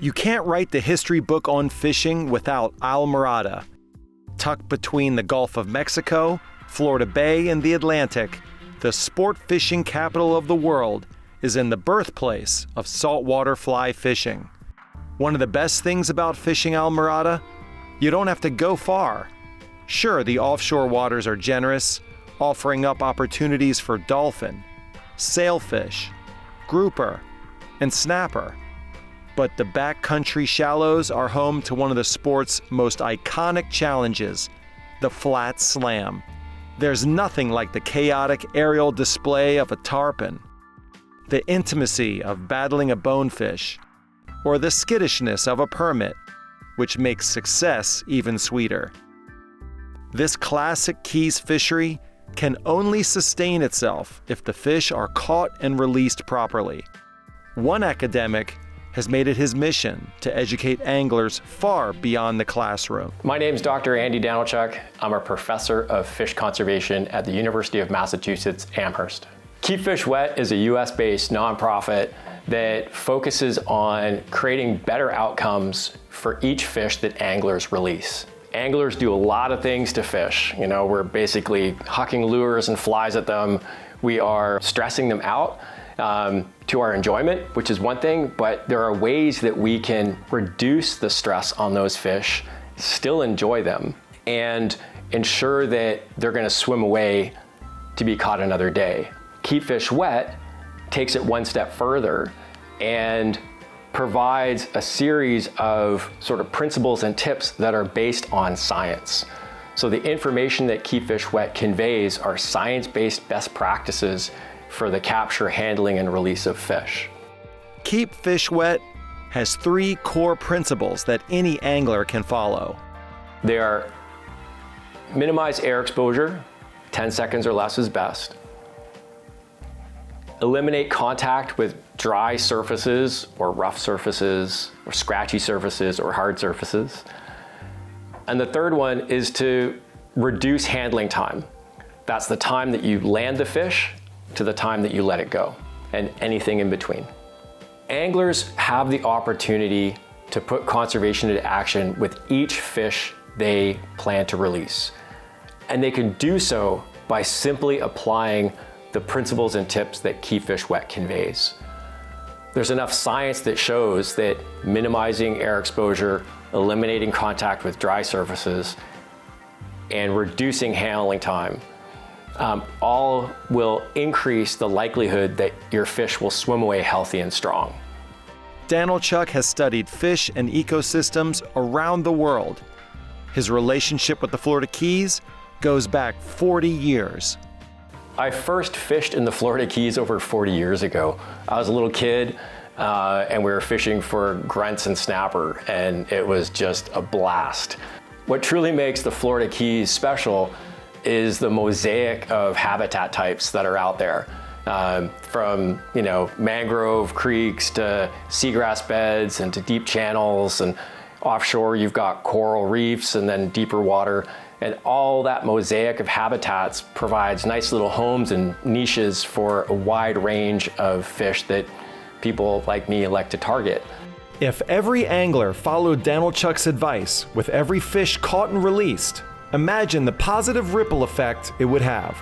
You can't write the history book on fishing without Islamorada. Tucked between the Gulf of Mexico, Florida Bay, and the Atlantic, the sport fishing capital of the world is in the birthplace of saltwater fly fishing. One of the best things about fishing Islamorada? You don't have to go far. Sure, the offshore waters are generous, offering up opportunities for dolphin, sailfish, grouper, and snapper. But the backcountry shallows are home to one of the sport's most iconic challenges, the flat slam. There's nothing like the chaotic aerial display of a tarpon, the intimacy of battling a bonefish, or the skittishness of a permit, which makes success even sweeter. This classic Keys fishery can only sustain itself if the fish are caught and released properly. One academic has made it his mission to educate anglers far beyond the classroom. My name is Dr. Andy Danylchuk. I'm a professor of fish conservation at the University of Massachusetts, Amherst. Keep Fish Wet is a US-based nonprofit that focuses on creating better outcomes for each fish that anglers release. Anglers do a lot of things to fish. We're basically hucking lures and flies at them. We are stressing them out to our enjoyment, which is one thing, but there are ways that we can reduce the stress on those fish, still enjoy them, and ensure that they're going to swim away to be caught another day. Keep Fish Wet takes it one step further and provides a series of sort of principles and tips that are based on science. So the information that Keep Fish Wet conveys are science-based best practices for the capture, handling, and release of fish. Keep Fish Wet has 3 core principles that any angler can follow. They are minimize air exposure, 10 seconds or less is best. Eliminate contact with dry surfaces or rough surfaces or scratchy surfaces or hard surfaces. And the third one is to reduce handling time. That's the time that you land the fish to the time that you let it go, and anything in between. Anglers have the opportunity to put conservation into action with each fish they plan to release. And they can do so by simply applying the principles and tips that Keep Fish Wet conveys. There's enough science that shows that minimizing air exposure, eliminating contact with dry surfaces, and reducing handling time all will increase the likelihood that your fish will swim away healthy and strong. Danylchuk has studied fish and ecosystems around the world. His relationship with the Florida Keys goes back 40 years. I first fished in the Florida Keys over 40 years ago. I was a little kid and we were fishing for grunts and snapper, and it was just a blast. What truly makes the Florida Keys special is the mosaic of habitat types that are out there. From mangrove creeks to seagrass beds and to deep channels, and offshore you've got coral reefs and then deeper water. And all that mosaic of habitats provides nice little homes and niches for a wide range of fish that people like me like to target. If every angler followed Danylchuk's advice with every fish caught and released, imagine the positive ripple effect it would have.